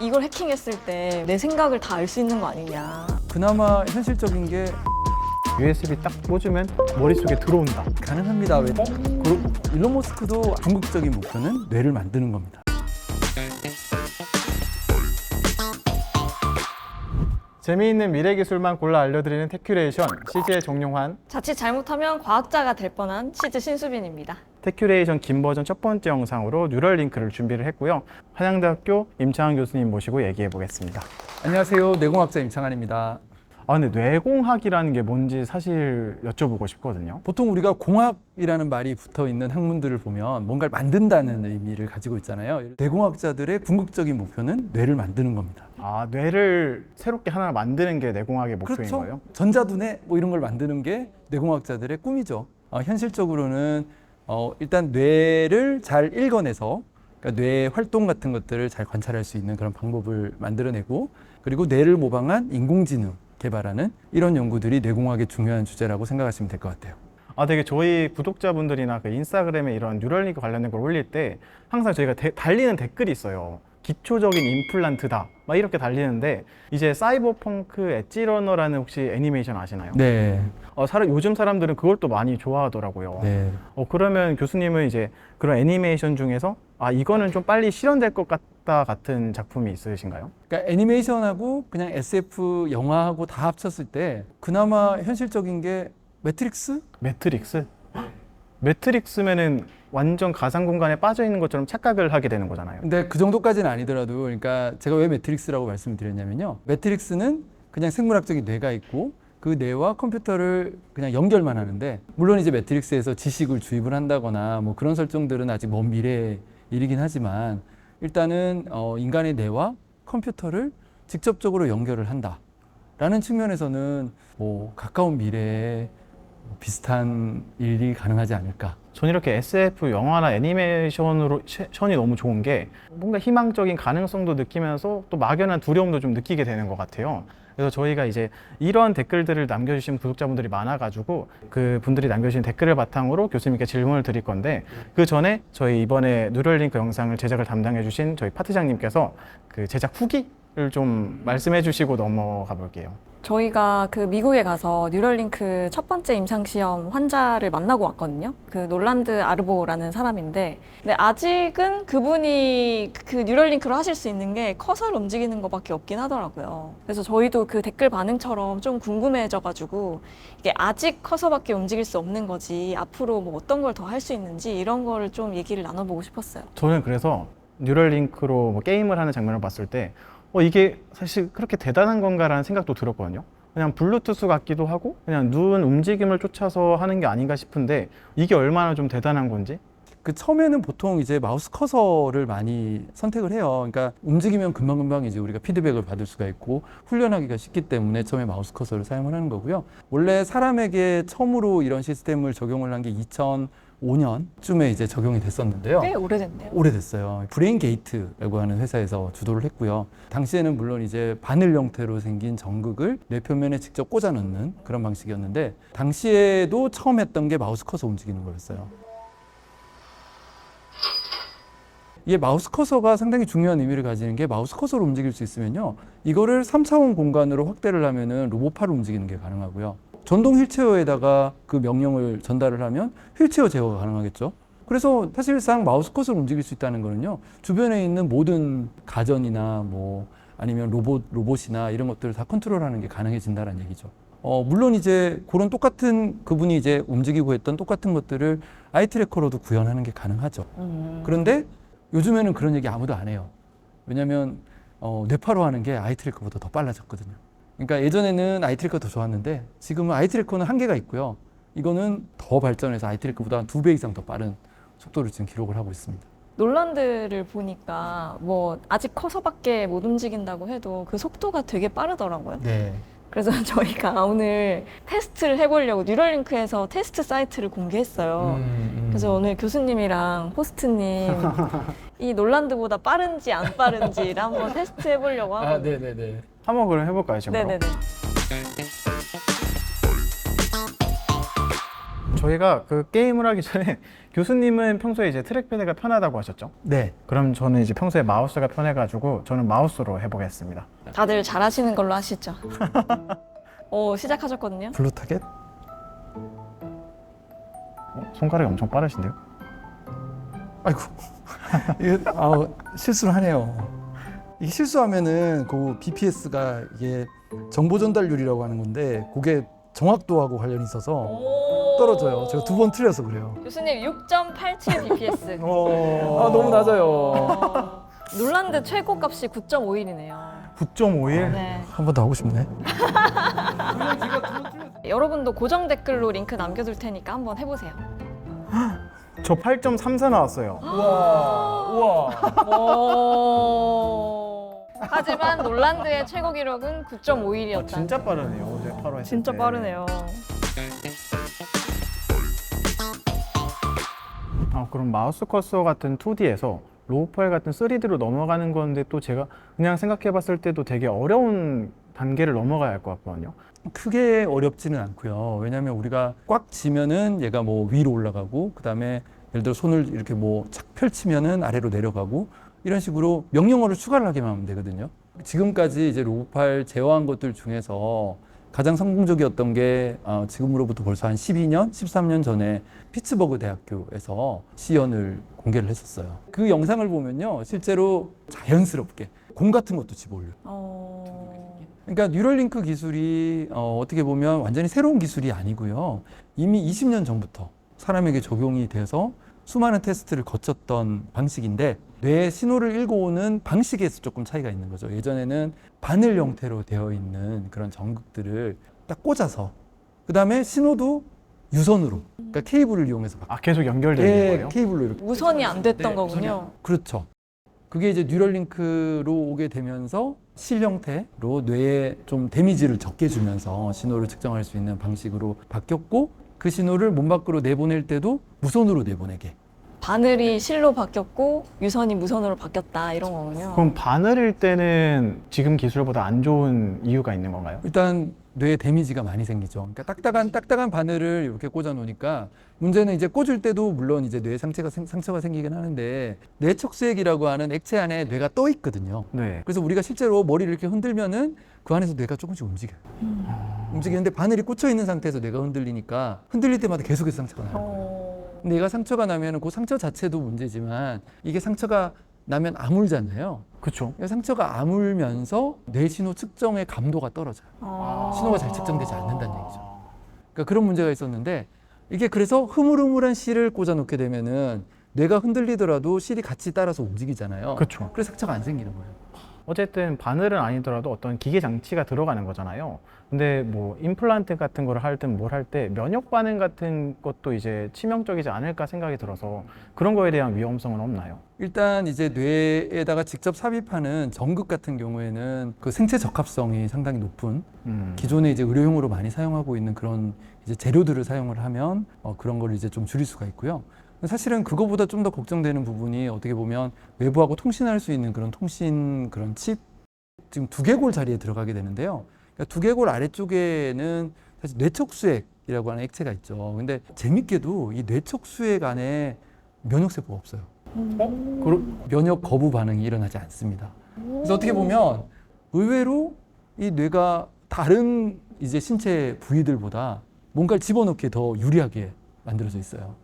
이걸 해킹했을 때 내 생각을 다 알 수 있는 거 아니냐. 그나마 현실적인 게 USB 딱 꽂으면 머릿속에 들어온다. 가능합니다. 왜? 그리고 일론 머스크도 궁극적인 목표는 뇌를 만드는 겁니다. 재미있는 미래 기술만 골라 알려드리는 테큐레이션, CG의 정용환. 자칫 잘못하면 과학자가 될 뻔한 치즈 신수빈입니다. 테큐레이션 긴 버전 첫 번째 영상으로 뉴럴링크를 준비를 했고요. 한양대학교 임창환 교수님 모시고 얘기해 보겠습니다. 안녕하세요. 뇌공학자 임창환입니다. 근데 뇌공학이라는 게 뭔지 사실 여쭤보고 싶거든요. 보통 우리가 공학이라는 말이 붙어 있는 학문들을 보면 뭔가를 만든다는 의미를 가지고 있잖아요. 뇌공학자들의 궁극적인 목표는 뇌를 만드는 겁니다. 뇌를 새롭게 하나 만드는 게 뇌공학의 목표인 그렇죠. 거예요? 전자두뇌 뭐 이런 걸 만드는 게 뇌공학자들의 꿈이죠. 현실적으로는 일단 뇌를 잘 읽어내서 그러니까 뇌 활동 같은 것들을 잘 관찰할 수 있는 그런 방법을 만들어내고, 그리고 뇌를 모방한 인공지능 개발하는 이런 연구들이 뇌공학의 중요한 주제라고 생각하시면 될 것 같아요. 되게 저희 구독자분들이나 그 인스타그램에 이런 뉴럴링크 관련된 걸 올릴 때 항상 저희가 달리는 댓글이 있어요. 기초적인 임플란트다 막 이렇게 달리는데, 이제 사이버펑크 엣지러너라는 혹시 애니메이션 아시나요? 네. 요즘 사람들은 그걸 또 많이 좋아하더라고요. 네. 그러면 교수님은 이제 그런 애니메이션 중에서 이거는 좀 빨리 실현될 것 같다 같은 작품이 있으신가요? 그러니까 애니메이션하고 그냥 SF 영화하고 다 합쳤을 때 그나마 현실적인 게 매트릭스? 매트릭스? 매트릭스면은 완전 가상 공간에 빠져 있는 것처럼 착각을 하게 되는 거잖아요. 근데 그 정도까지는 아니더라도, 그러니까 제가 왜 매트릭스라고 말씀을 드렸냐면요. 매트릭스는 그냥 생물학적인 뇌가 있고 그 뇌와 컴퓨터를 그냥 연결만 하는데, 물론 이제 매트릭스에서 지식을 주입을 한다거나 뭐 그런 설정들은 아직 먼 미래의 일이긴 하지만, 일단은 인간의 뇌와 컴퓨터를 직접적으로 연결을 한다라는 측면에서는 뭐 가까운 미래에 비슷한 일이 가능하지 않을까. 전 이렇게 SF 영화나 애니메이션으로 션이 너무 좋은 게 뭔가 희망적인 가능성도 느끼면서 또 막연한 두려움도 좀 느끼게 되는 것 같아요. 그래서 저희가 이제 이런 댓글들을 남겨주신 구독자분들이 많아가지고 그 분들이 남겨주신 댓글을 바탕으로 교수님께 질문을 드릴 건데, 그 전에 저희 이번에 뉴럴링크 영상을 제작을 담당해주신 저희 파트장님께서 그 제작 후기를 좀 말씀해 주시고 넘어가 볼게요. 저희가 그 미국에 가서 뉴럴링크 첫 번째 임상시험 환자를 만나고 왔거든요. 그 놀란드 아르보라는 사람인데, 근데 아직은 그분이 그 뉴럴링크로 하실 수 있는 게 커서를 움직이는 것밖에 없긴 하더라고요. 그래서 저희도 그 댓글 반응처럼 좀 궁금해져가지고, 이게 아직 커서밖에 움직일 수 없는 거지 앞으로 뭐 어떤 걸 더 할 수 있는지 이런 거를 좀 얘기를 나눠보고 싶었어요. 저는 그래서 뉴럴링크로 뭐 게임을 하는 장면을 봤을 때 이게 사실 그렇게 대단한 건가라는 생각도 들었거든요. 그냥 블루투스 같기도 하고 그냥 눈 움직임을 쫓아서 하는 게 아닌가 싶은데, 이게 얼마나 좀 대단한 건지. 그 처음에는 보통 이제 마우스 커서를 많이 선택을 해요. 그러니까 움직이면 금방금방 이제 우리가 피드백을 받을 수가 있고 훈련하기가 쉽기 때문에 처음에 마우스 커서를 사용을 하는 거고요. 원래 사람에게 처음으로 이런 시스템을 적용을 한 게 2005년쯤에 이제 적용이 됐었는데요. 꽤 오래됐네요. 오래됐어요. 브레인 게이트라고 하는 회사에서 주도를 했고요. 당시에는 물론 이제 바늘 형태로 생긴 전극을 뇌 표면에 직접 꽂아 넣는 그런 방식이었는데, 당시에도 처음 했던 게 마우스 커서 움직이는 거였어요. 이게 마우스 커서가 상당히 중요한 의미를 가지는 게, 마우스 커서로 움직일 수 있으면요, 이거를 3차원 공간으로 확대를 하면은 로봇팔을 움직이는 게 가능하고요. 전동 휠체어에다가 그 명령을 전달을 하면 휠체어 제어가 가능하겠죠. 그래서 사실상 마우스 커서로 움직일 수 있다는 거는요, 주변에 있는 모든 가전이나 뭐 아니면 로봇이나 이런 것들을 다 컨트롤하는 게 가능해진다는 얘기죠. 물론 이제 그런 똑같은, 그분이 이제 움직이고 했던 똑같은 것들을 아이 트래커로도 구현하는 게 가능하죠. 그런데 요즘에는 그런 얘기 아무도 안 해요. 왜냐면 뇌파로 하는 게 아이 트래커보다 더 빨라졌거든요. 그러니까 예전에는 아이 트래커가 더 좋았는데, 지금은 아이 트래커는 한계가 있고요. 이거는 더 발전해서 아이 트래커보다 한 2배 이상 더 빠른 속도를 지금 기록을 하고 있습니다. 놀란드를 보니까 뭐 아직 커서밖에 못 움직인다고 해도 그 속도가 되게 빠르더라고요. 네. 그래서 저희가 오늘 테스트를 해보려고 뉴럴링크에서 테스트 사이트를 공개했어요. 그래서 오늘 교수님이랑 호스트님 이 놀란드보다 빠른지 안 빠른지를 한번 테스트 해보려고 하거든요. 네네네. 한번 그럼 해볼까요, 지금? 네네네. 저희가 그 게임을 하기 전에 교수님은 평소에 이제 트랙패드가 편하다고 하셨죠? 네. 그럼 저는 이제 평소에 마우스가 편해가지고 저는 마우스로 해보겠습니다. 다들 잘하시는 걸로 하시죠. 오, 시작하셨거든요. 블루 타겟? 손가락이 엄청 빠르신데요? 아이고. 이게 실수를 하네요. 이게 실수하면은 그 BPS가 이게 정보 전달률이라고 하는 건데 그게 정확도하고 관련이 있어서 떨어져요. 제가 2번 틀려서 그래요. 교수님 6.87 bps. 너무 낮아요. 놀란드 최고 값이 9.51이네요. 9.51? 네. 한 번 더 하고 싶네. 여러분도 고정 댓글로 링크 남겨둘 테니까 한번 해보세요. 저 8.34 나왔어요. 우와. 오. 하지만 놀란드의 최고 기록은 9.51이었다. 진짜 빠르네요. 어제 8호 했을 진짜 때. 빠르네요. 그럼 마우스 커서 같은 2D에서 로우 파일 같은 3D로 넘어가는 건데 또 제가 그냥 생각해봤을 때도 되게 어려운 단계를 넘어가야 할 것 같거든요. 크게 어렵지는 않고요. 왜냐하면 우리가 꽉 쥐면은 얘가 뭐 위로 올라가고, 그 다음에 예를 들어 손을 이렇게 뭐 착 펼치면은 아래로 내려가고, 이런 식으로 명령어를 추가를 하기만 하면 되거든요. 지금까지 이제 로우팔 제어한 것들 중에서 가장 성공적이었던 게 지금으로부터 벌써 한 12년, 13년 전에 피츠버그 대학교에서 시연을 공개를 했었어요. 그 영상을 보면요, 실제로 자연스럽게 공 같은 것도 집어올려요. 그러니까 뉴럴링크 기술이 어떻게 보면 완전히 새로운 기술이 아니고요. 이미 20년 전부터 사람에게 적용이 돼서 수많은 테스트를 거쳤던 방식인데, 뇌의 신호를 읽어오는 방식에서 조금 차이가 있는 거죠. 예전에는 바늘 형태로 되어 있는 그런 전극들을 딱 꽂아서, 그 다음에 신호도 유선으로, 그러니까 케이블을 이용해서 계속 연결되는 거예요? 케이블로 이렇게. 무선이 안 됐던 거군요. 그렇죠. 그게 이제 뉴럴링크로 오게 되면서 실 형태로 뇌에 좀 데미지를 적게 주면서 신호를 측정할 수 있는 방식으로 바뀌었고, 그 신호를 몸 밖으로 내보낼 때도 무선으로 내보내게. 바늘이 실로 바뀌었고 유선이 무선으로 바뀌었다, 이런 거군요. 그럼 바늘일 때는 지금 기술보다 안 좋은 이유가 있는 건가요? 일단 뇌에 데미지가 많이 생기죠. 그러니까 딱딱한 바늘을 이렇게 꽂아 놓으니까, 문제는 이제 꽂을 때도 물론 이제 뇌에 상처가 생기긴 하는데, 뇌척수액이라고 하는 액체 안에 뇌가 떠 있거든요. 네. 그래서 우리가 실제로 머리를 이렇게 흔들면은 그 안에서 뇌가 조금씩 움직여요. 움직이는데 바늘이 꽂혀 있는 상태에서 뇌가 흔들리니까 흔들릴 때마다 계속해서 상처가 나요. 근데 얘가 상처가 나면 그 상처 자체도 문제지만, 이게 상처가 나면 아물잖아요. 그렇죠. 상처가 아물면서 뇌 신호 측정의 감도가 떨어져요. 신호가 잘 측정되지 않는다는 얘기죠. 그러니까 그런 문제가 있었는데, 이게 그래서 흐물흐물한 실을 꽂아 놓게 되면은 뇌가 흔들리더라도 실이 같이 따라서 움직이잖아요. 그렇죠. 그래서 상처가 안 생기는 거예요. 어쨌든 바늘은 아니더라도 어떤 기계 장치가 들어가는 거잖아요. 근데 뭐 임플란트 같은 거를 할 때 뭘 할 때 면역 반응 같은 것도 이제 치명적이지 않을까 생각이 들어서 그런 거에 대한 위험성은 없나요? 일단 이제 뇌에다가 직접 삽입하는 전극 같은 경우에는 그 생체 적합성이 상당히 높은, 기존에 이제 의료용으로 많이 사용하고 있는 그런 이제 재료들을 사용을 하면 그런 걸 이제 좀 줄일 수가 있고요. 사실은 그거보다 좀 더 걱정되는 부분이, 어떻게 보면 외부하고 통신할 수 있는 그런 그런 칩, 지금 두개골 자리에 들어가게 되는데요. 그러니까 두개골 아래쪽에는 사실 뇌척수액이라고 하는 액체가 있죠. 근데 재밌게도 이 뇌척수액 안에 면역세포가 없어요. 면역 거부 반응이 일어나지 않습니다. 그래서 어떻게 보면 의외로 이 뇌가 다른 이제 신체 부위들보다 뭔가를 집어넣기에 더 유리하게 만들어져 있어요.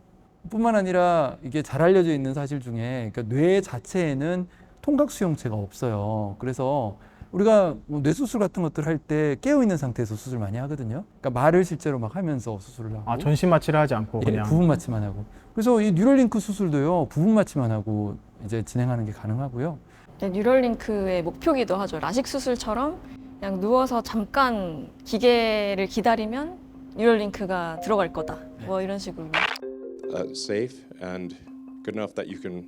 뿐만 아니라 이게 잘 알려져 있는 사실 중에, 그러니까 뇌 자체에는 통각 수용체가 없어요. 그래서 우리가 뭐 뇌수술 같은 것들 할 때 깨어있는 상태에서 수술 많이 하거든요. 그러니까 말을 실제로 막 하면서 수술을 하고. 전신 마취를 하지 않고 그냥. 부분 마취만 하고. 그래서 이 뉴럴링크 수술도요, 부분 마취만 하고 이제 진행하는 게 가능하고요. 네, 뉴럴링크의 목표기도 하죠. 라식 수술처럼 그냥 누워서 잠깐 기계를 기다리면 뉴럴링크가 들어갈 거다. 뭐 이런 식으로. Safe and good enough that you can.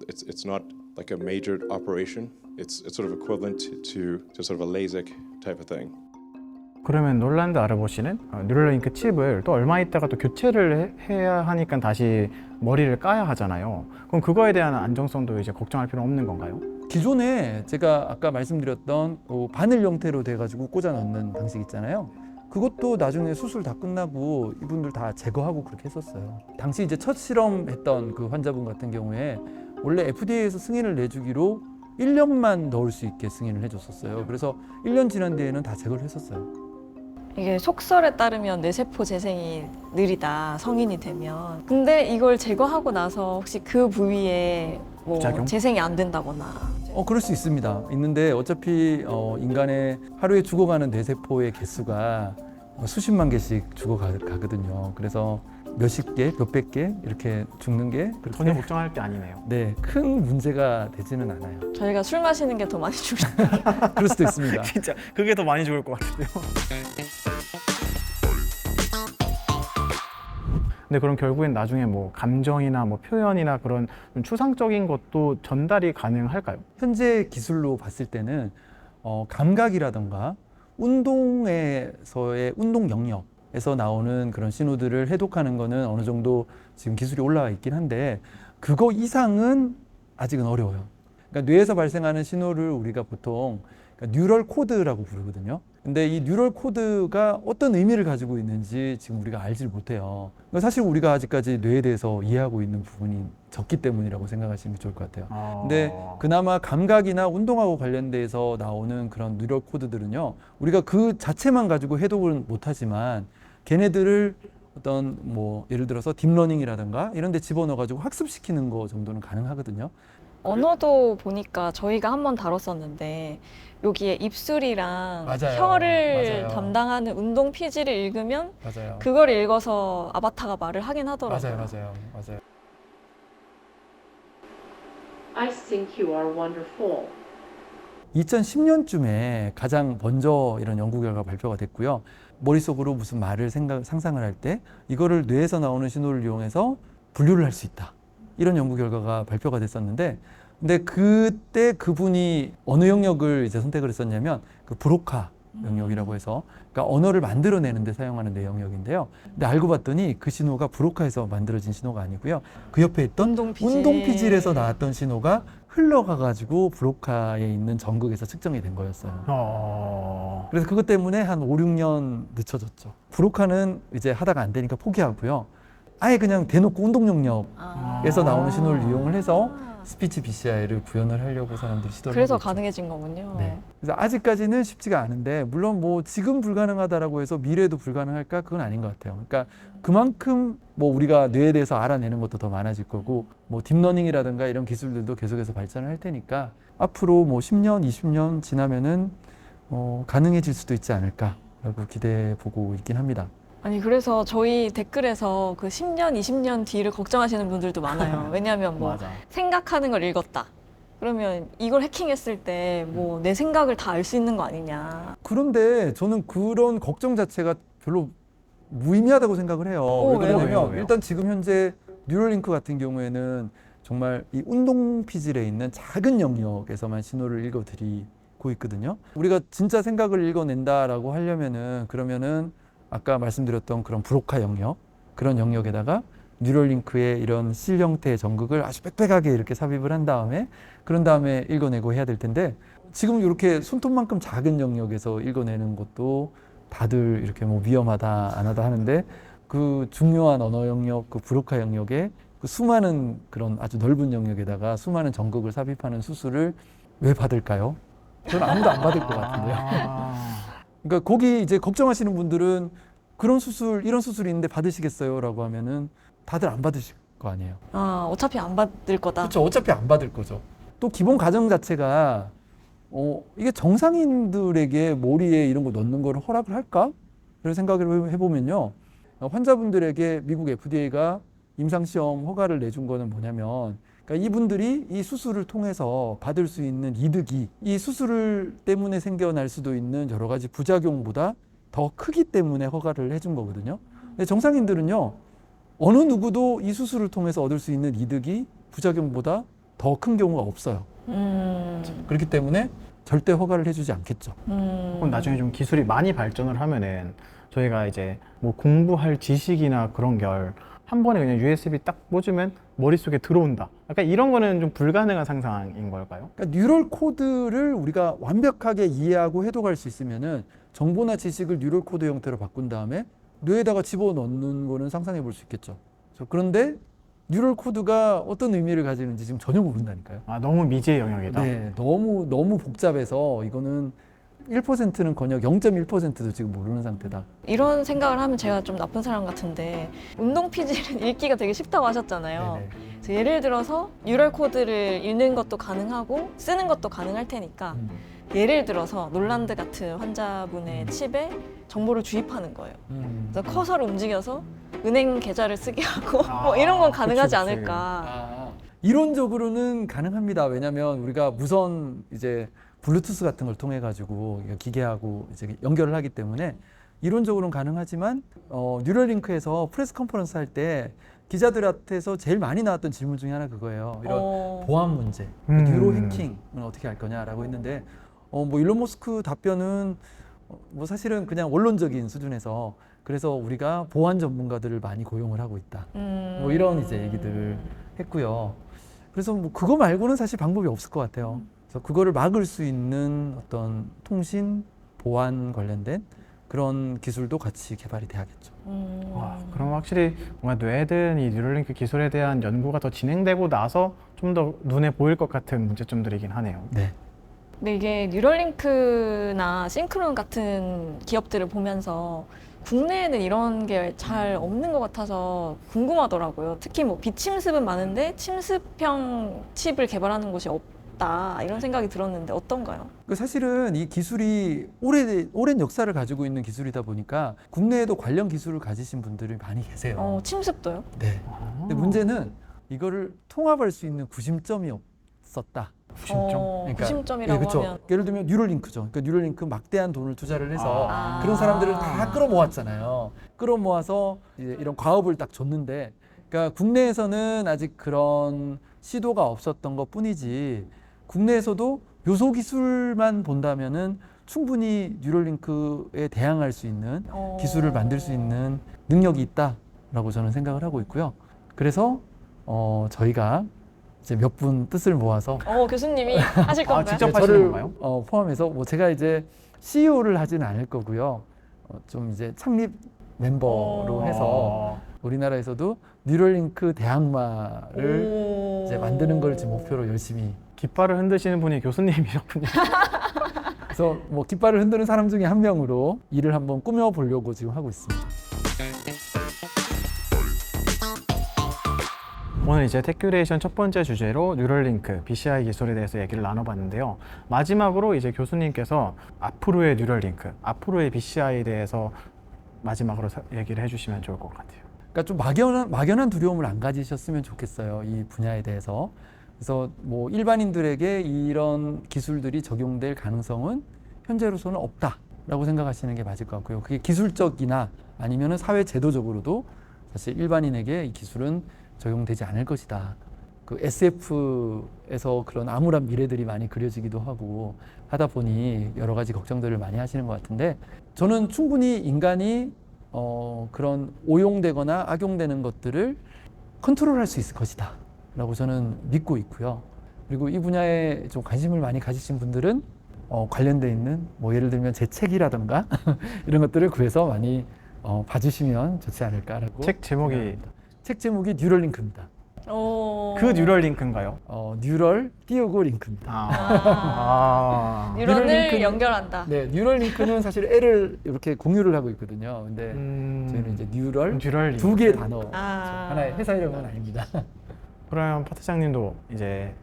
It's not like a major operation. It's sort of equivalent to sort of a LASIK type of thing. 그러면 놀란드 아르보시는 뉴럴링크 칩을 또 얼마 있다가 또 교체를 해야 하니까 다시 머리를 까야 하잖아요. 그럼 그거에 대한 안정성도 이제 걱정할 필요는 없는 건가요? 기존에 제가 아까 말씀드렸던 바늘 형태로 돼가지고 꽂아 넣는 방식 있잖아요. 그것도 나중에 수술 다 끝나고 이분들 다 제거하고 그렇게 했었어요. 당시 이제 첫 실험했던 그 환자분 같은 경우에 원래 FDA에서 승인을 내주기로 1년만 넣을 수 있게 승인을 해줬었어요. 그래서 1년 지난 뒤에는 다 제거를 했었어요. 이게 속설에 따르면 뇌세포 재생이 느리다, 성인이 되면. 근데 이걸 제거하고 나서 혹시 그 부위에 뭐 부작용? 재생이 안 된다거나. 그럴 수 있습니다. 있는데 어차피 인간의 하루에 죽어가는 뇌세포의 개수가 수십만 개씩 죽어가거든요. 그래서 몇십 개, 몇백 개 이렇게 죽는 게 그렇게 전혀 걱정할 게 아니네요. 네, 큰 문제가 되지는 않아요. 저희가 술 마시는 게 더 많이 죽죠. 그럴 수도 있습니다. 진짜 그게 더 많이 죽을 것 같은데요. 근데 그럼 결국엔 나중에 뭐 감정이나 뭐 표현이나 그런 좀 추상적인 것도 전달이 가능할까요? 현재 기술로 봤을 때는 감각이라던가 운동에서의 운동 영역에서 나오는 그런 신호들을 해독하는 거는 어느 정도 지금 기술이 올라와 있긴 한데 그거 이상은 아직은 어려워요. 그러니까 뇌에서 발생하는 신호를 우리가 보통 뉴럴 코드라고 부르거든요. 근데 이 뉴럴 코드가 어떤 의미를 가지고 있는지 지금 우리가 알질 못해요. 그러니까 사실 우리가 아직까지 뇌에 대해서 이해하고 있는 부분이 적기 때문이라고 생각하시면 좋을 것 같아요. 근데 그나마 감각이나 운동하고 관련돼서 나오는 그런 뉴럴 코드들은요, 우리가 그 자체만 가지고 해독을 못하지만 걔네들을 어떤 뭐 예를 들어서 딥러닝이라든가 이런 데 집어넣어 가지고 학습시키는 거 정도는 가능하거든요. 언어도 보니까 저희가 한번 다뤘었는데 여기에 입술이랑 맞아요. 혀를 맞아요. 담당하는 운동 피지를 읽으면 맞아요. 그걸 읽어서 아바타가 말을 하긴 하더라고요. 맞아요. I think you are wonderful. 2010년쯤에 가장 먼저 이런 연구 결과가 발표가 됐고요. 머릿속으로 무슨 말을 상상을 할 때 이거를 뇌에서 나오는 신호를 이용해서 분류를 할 수 있다. 이런 연구 결과가 발표가 됐었는데, 근데 그때 그분이 어느 영역을 이제 선택을 했었냐면 그 브로카 영역이라고 해서, 그러니까 언어를 만들어내는 데 사용하는 내 영역인데요. 근데 알고 봤더니 그 신호가 브로카에서 만들어진 신호가 아니고요. 그 옆에 있던 운동피질에서 나왔던 신호가 흘러가가지고 브로카에 있는 전극에서 측정이 된 거였어요. 그래서 그것 때문에 한 5, 6년 늦춰졌죠. 브로카는 이제 하다가 안 되니까 포기하고요. 아예 그냥 대놓고 운동 영역에서 나오는 신호를 이용을 해서 스피치 BCI를 구현을 하려고 사람들이 시도를 그래서 하고 있죠. 가능해진 거군요. 네. 그래서 아직까지는 쉽지가 않은데, 물론 뭐 지금 불가능하다라고 해서 미래에도 불가능할까? 그건 아닌 것 같아요. 그러니까 그만큼 뭐 우리가 뇌에 대해서 알아내는 것도 더 많아질 거고, 뭐 딥러닝이라든가 이런 기술들도 계속해서 발전을 할 테니까 앞으로 뭐 10년, 20년 지나면은 가능해질 수도 있지 않을까라고 기대해 보고 있긴 합니다. 아니 그래서 저희 댓글에서 그 10년, 20년 뒤를 걱정하시는 분들도 많아요. 왜냐하면 뭐 맞아. 생각하는 걸 읽었다. 그러면 이걸 해킹했을 때 뭐 내 생각을 다 알 수 있는 거 아니냐. 그런데 저는 그런 걱정 자체가 별로 무의미하다고 생각을 해요. 왜 그러냐면 왜요? 일단 지금 현재 뉴럴링크 같은 경우에는 정말 이 운동 피질에 있는 작은 영역에서만 신호를 읽어드리고 있거든요. 우리가 진짜 생각을 읽어낸다라고 하려면은 그러면은 아까 말씀드렸던 그런 브로카 영역, 그런 영역에다가 뉴럴링크의 이런 실 형태의 전극을 아주 빽빽하게 이렇게 삽입을 한 다음에, 그런 다음에 읽어내고 해야 될 텐데, 지금 이렇게 손톱만큼 작은 영역에서 읽어내는 것도 다들 이렇게 뭐 위험하다 안 하다 하는데, 그 중요한 언어 영역, 그 브로카 영역에 그 수많은 그런 아주 넓은 영역에다가 수많은 전극을 삽입하는 수술을 왜 받을까요? 저는 아무도 안 받을 것 같은데요. 그러니까 거기 이제 걱정하시는 분들은 그런 수술, 이런 수술이 있는데 받으시겠어요? 라고 하면은 다들 안 받으실 거 아니에요. 어차피 안 받을 거다. 그렇죠. 어차피 안 받을 거죠. 또 기본 가정 자체가 이게 정상인들에게 머리에 이런 거 넣는 걸 허락을 할까? 이런 생각을 해보면요. 환자분들에게 미국 FDA가 임상시험 허가를 내준 거는 뭐냐면, 그러니까 이분들이 이 수술을 통해서 받을 수 있는 이득이 이 수술을 때문에 생겨날 수도 있는 여러 가지 부작용보다 더 크기 때문에 허가를 해준 거거든요. 근데 정상인들은요, 어느 누구도 이 수술을 통해서 얻을 수 있는 이득이 부작용보다 더 큰 경우가 없어요. 그렇기 때문에 절대 허가를 해주지 않겠죠. 그럼 나중에 좀 기술이 많이 발전을 하면은 저희가 이제 뭐 공부할 지식이나 그런 걸 한 번에 그냥 USB 딱 꽂으면 머릿속에 들어온다. 약간 이런 거는 좀 불가능한 상상인 걸까요? 그러니까 뉴럴 코드를 우리가 완벽하게 이해하고 해독할 수 있으면은 정보나 지식을 뉴럴 코드 형태로 바꾼 다음에 뇌에다가 집어넣는 거는 상상해 볼 수 있겠죠. 그런데 뉴럴 코드가 어떤 의미를 가지는지 지금 전혀 모른다니까요. 아, 너무 미지의 영역이다. 네, 너무 복잡해서 이거는 1%는커녕 0.1%도 지금 모르는 상태다. 이런 생각을 하면 제가 좀 나쁜 사람 같은데 운동 피지는 읽기가 되게 쉽다고 하셨잖아요. 네네. 그래서 예를 들어서 뉴럴 코드를 읽는 것도 가능하고 쓰는 것도 가능할 테니까 예를 들어서 놀란드 같은 환자분의 칩에 정보를 주입하는 거예요. 그래서 커서를 움직여서 은행 계좌를 쓰게 하고 뭐 이런 건 가능하지 그치. 않을까. 이론적으로는 가능합니다. 왜냐하면 우리가 무선 이제 블루투스 같은 걸 통해 가지고 기계하고 이제 연결을 하기 때문에 이론적으로는 가능하지만 뉴럴링크에서 프레스 컨퍼런스 할 때 기자들한테서 제일 많이 나왔던 질문 중에 하나 그거예요. 이런 보안 문제, 뉴로 해킹은 어떻게 할 거냐라고 했는데 뭐 일론 머스크 답변은 뭐 사실은 그냥 원론적인 수준에서 그래서 우리가 보안 전문가들을 많이 고용을 하고 있다. 뭐 이런 이제 얘기들 했고요. 그래서 뭐 그거 말고는 사실 방법이 없을 것 같아요. 그래서 그거를 막을 수 있는 어떤 통신 보안 관련된 그런 기술도 같이 개발이 돼야겠죠. 와, 그럼 확실히 뭔가 뇌든 이 뉴럴링크 기술에 대한 연구가 더 진행되고 나서 좀 더 눈에 보일 것 같은 문제점들이긴 하네요. 네. 근데 이게 뉴럴링크나 싱크론 같은 기업들을 보면서 국내에는 이런 게 잘 없는 것 같아서 궁금하더라고요. 특히 뭐 비침습은 많은데 침습형 칩을 개발하는 곳이 없다 이런 생각이 들었는데 어떤가요? 사실은 이 기술이 오랜 역사를 가지고 있는 기술이다 보니까 국내에도 관련 기술을 가지신 분들이 많이 계세요. 침습도요? 네. 근데 문제는 이거를 통합할 수 있는 구심점이 없었다. 그러니까, 구심점이라고 그렇죠. 하면 예를 들면 뉴럴링크죠. 그러니까 뉴럴링크 막대한 돈을 투자를 해서 아. 그런 사람들을 다 끌어모았잖아요. 끌어모아서 이제 이런 과업을 딱 줬는데, 그러니까 국내에서는 아직 그런 시도가 없었던 것 뿐이지, 국내에서도 요소 기술만 본다면은 충분히 뉴럴링크에 대항할 수 있는 기술을 만들 수 있는 능력이 있다라고 저는 생각을 하고 있고요. 그래서 저희가 이제 몇 분 뜻을 모아서 교수님이 하실 건가요? 직접 네, 하시는 저를 건가요? 포함해서 뭐 제가 이제 CEO를 하지는 않을 거고요. 좀 이제 창립 멤버로 해서 우리나라에서도 뉴럴링크 대항마를 이제 만드는 걸 지금 목표로 열심히. 깃발을 흔드시는 분이 교수님이셨군요. 그래서 뭐 깃발을 흔드는 사람 중에 한 명으로 일을 한번 꾸며 보려고 지금 하고 있습니다. 오늘 이제 테큐레이션 첫 번째 주제로 뉴럴링크, BCI 기술에 대해서 얘기를 나눠봤는데요. 마지막으로 이제 교수님께서 앞으로의 뉴럴링크, 앞으로의 BCI에 대해서 마지막으로 얘기를 해주시면 좋을 것 같아요. 그러니까 좀 막연한 두려움을 안 가지셨으면 좋겠어요. 이 분야에 대해서. 그래서 뭐 일반인들에게 이런 기술들이 적용될 가능성은 현재로서는 없다라고 생각하시는 게 맞을 것 같고요. 그게 기술적이나 아니면은 사회 제도적으로도 사실 일반인에게 이 기술은 적용되지 않을 것이다. 그 SF에서 그런 암울한 미래들이 많이 그려지기도 하고 하다 보니 여러 가지 걱정들을 많이 하시는 것 같은데, 저는 충분히 인간이 그런 오용되거나 악용되는 것들을 컨트롤할 수 있을 것이다 라고 저는 믿고 있고요. 그리고 이 분야에 좀 관심을 많이 가지신 분들은 관련돼 있는 뭐 예를 들면 제 책이라던가 이런 것들을 구해서 많이 봐주시면 좋지 않을까라고. 책 제목이 생각합니다. 책 제목이 뉴럴링크입니다. 그 뉴럴링크인가요? 뉴럴 띄우고 링크입니다. 뉴런을 뉴럴링크는- 연결한다. 네, 뉴럴링크는 사실 L을 이렇게 공유를 하고 있거든요. 근데 저희는 이제 뉴럴 뉴럴링크. 두 개의 단어. 아. 하나의 회사 이름은 아닙니다. 그러면 파트장님도 이제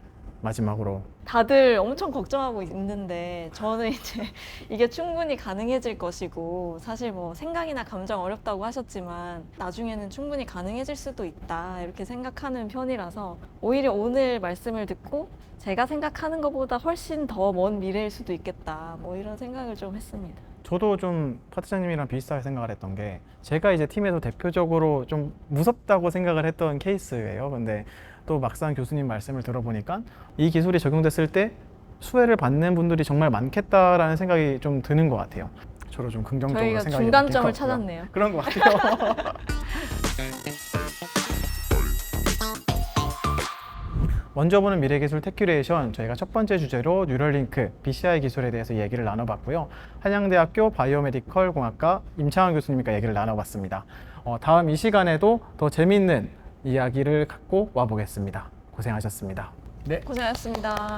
마지막으로 다들 엄청 걱정하고 있는데 저는 이제 이게 충분히 가능해질 것이고, 사실 뭐 생각이나 감정 어렵다고 하셨지만 나중에는 충분히 가능해질 수도 있다 이렇게 생각하는 편이라서 오히려 오늘 말씀을 듣고 제가 생각하는 것보다 훨씬 더 먼 미래일 수도 있겠다 뭐 이런 생각을 좀 했습니다. 저도 좀 파트장님이랑 비슷하게 생각을 했던 게, 제가 이제 팀에서 대표적으로 좀 무섭다고 생각을 했던 케이스예요. 근데 또 막상 교수님 말씀을 들어보니까 이 기술이 적용됐을 때 수혜를 받는 분들이 정말 많겠다라는 생각이 좀 드는 것 같아요. 저로 좀 긍정적으로 저희가 생각이 중간점을 바뀔 것 같고요. 찾았네요. 그런 것 같아요. 먼저 보는 미래기술 테큐레이션, 저희가 첫 번째 주제로 뉴럴링크, BCI 기술에 대해서 얘기를 나눠봤고요. 한양대학교 바이오메디컬 공학과 임창환 교수님과 얘기를 나눠봤습니다. 다음 이 시간에도 더 재미있는 이야기를 갖고 와보겠습니다. 고생하셨습니다. 고생하셨습니다.